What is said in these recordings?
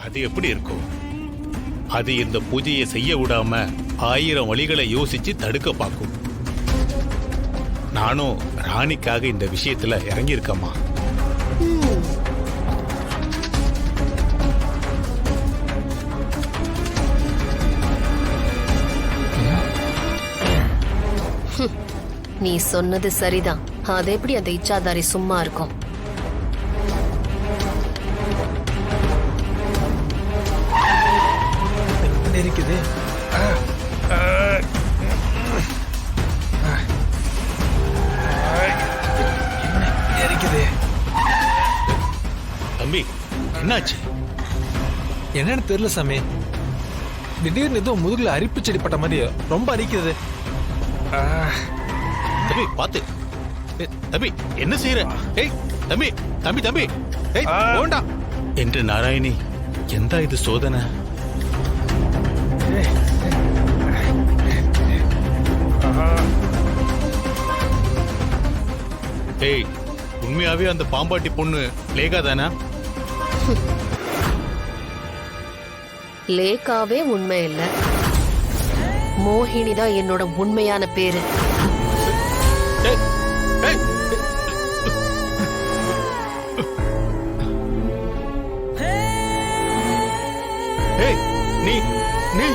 அது எப்படி இருக்கும்? அது இந்த பூஜையை செய்ய விடாம 1000 வழிகளை யோசிச்சு தடுக்க பார்க்கும். நானும் ராணிக்காக இந்த விஷயத்துல இறங்கியிருக்கம்மா. நீ சொன்னது சரிதான். அது எப்படி அந்த இச்சாதாரி சும்மா இருக்கும்? இருக்குது. இருக்குது. தம்பி, என்னாச்சு? என்னன்னு தெரியல சாமி. திடீர்னு ஏதோ முதுகுல அரிப்பு செடி பட்ட மாதிரி ரொம்ப அரிக்குது. தம்பி பாத்து. தம்பி என்ன செய்யற? ஏய் தம்பி, தம்பி தம்பி, ஏய் போண்டா என்று நாராயணி, எந்த இது சோதனை? ஏய், உண்மையாவே அந்த பாம்பாட்டி பொண்ணு லேகா தானா? லேகாவே உண்மை இல்ல, மோகினி தான் என்னோட உண்மையான பேரு. ஏய், ஏய். ஏய், நீ நீ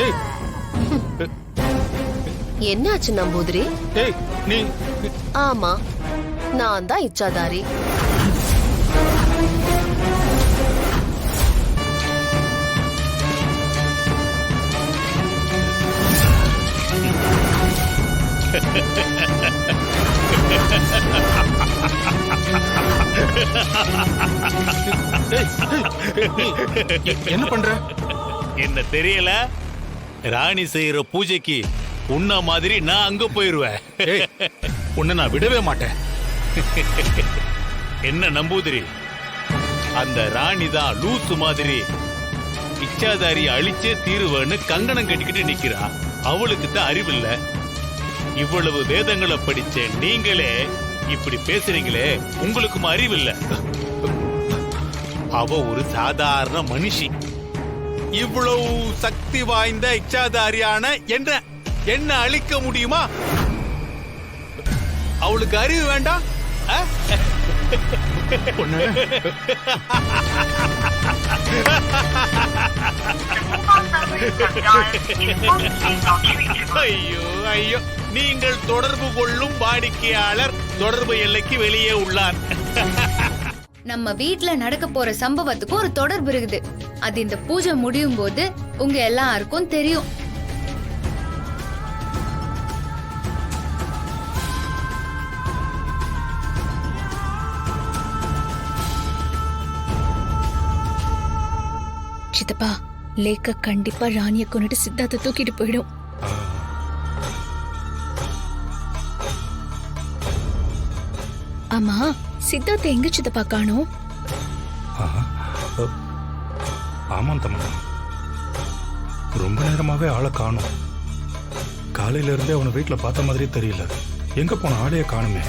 ஏய், என்னாச்சு நம்பூதிரி? ஏய், நீ ஆமா, நான் தான் இச்சாதாரி. என்ன பண்ற? என்ன தெரியல? ராணி செய்யற பூஜைக்கு உன்ன மாதிரி நான் அங்க போயிருவேன். உன்னை நான் விடவே மாட்டேன். என்ன நம்பூதிரி, அந்த ராணி தான் லூசு மாதிரி இச்சாதாரி அழிச்சே தீருவன்னு கங்கணம் கட்டிக்கிட்டு நிக்கிறா. அவளுக்கு தான் அறிவில்ல. இவ்வளவு வேதங்களை படிச்ச நீங்களே இப்படி பேசுறீங்களே, உங்களுக்கும் அறிவில்ல. அவ ஒரு சாதாரண மனுஷி. இவ்வளவு சக்தி வாய்ந்த இச்சாதாரியான என்ன அழிக்க முடியுமா? அவளுக்கு அறிவு வேண்டாம்? ஐயோ ஐயோ, நீங்கள் தொடர்பு கொள்ளும் வாடிக்கையாளர் தொடர்பு எல்லைக்கு வெளியே உள்ளார். நம்ம வீட்ல நடக்க போற சம்பவத்துக்கு ஒரு தொடர்பு இருக்குது. அது இந்த பூஜை முடியும் போது உங்க எல்லாருக்கும் தெரியும். சித்தப்பா, லேக்க கண்டிப்பா ராணிய கொண்டுட்டு சித்தார்த்த தூக்கிட்டு போயிடும். ஆமா, சித்தார்த்த எங்க சித்தப்பா காணோம்? ஆமாம் தம்பி, ரொம்ப நேரமாவே ஆளை காணும். காலையில இருந்தே அவனை வீட்டுல பார்த்த மாதிரி தெரியல. எங்க போன ஆளைய காணுமே.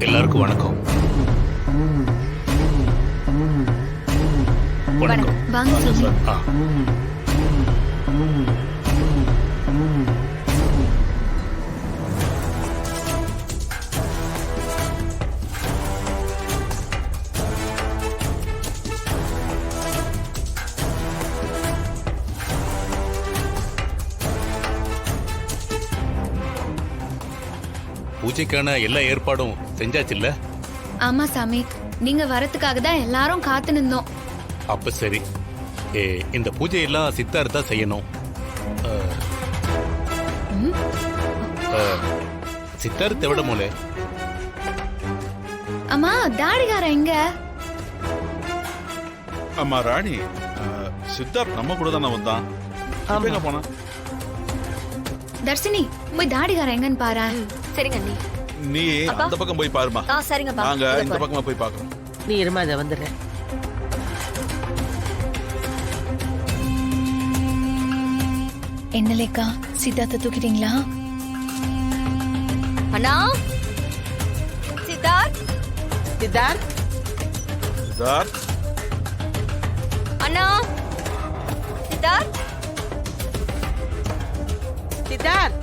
எல்லாருக்கும் வணக்கம். வணக்கம். வாங்க சாமி. பூஜைக்கான எல்லா ஏற்பாடும் செஞ்சாச்சுல்ல? ஆமா சாமி, நீங்க வரதுக்காக தான் எல்லாரும் காத்து நின்னோம். அப்ப சரி, இந்த பூஜையெல்லாம் சித்தார்த்தா செய்யணும். சித்தார்த்த விட மூல. அம்மா தாடிகார எங்க? அம்மா ராணி, சித்தார்த் நம்ம கூட தானே வந்தான். இப்ப எங்க போனா? தர்ஷினி போய் தாடிகார எங்கன்னு பாரு. சரிங்க அண்ணி. நீ அந்த பக்கம் போய் பாருமா. சரிங்கப்பா. நாங்க இந்த பக்கமா போய் பாக்குறோம். நீ இருமா, அதை வந்துடுறேன். என்ன லேக்கா, சித்தார்த்த தூக்கிட்டீங்களா? அண்ணா சித்தார்த். சித்தார்த், சித்தார்த், அண்ணா சித்தார்த். சித்தார்த்,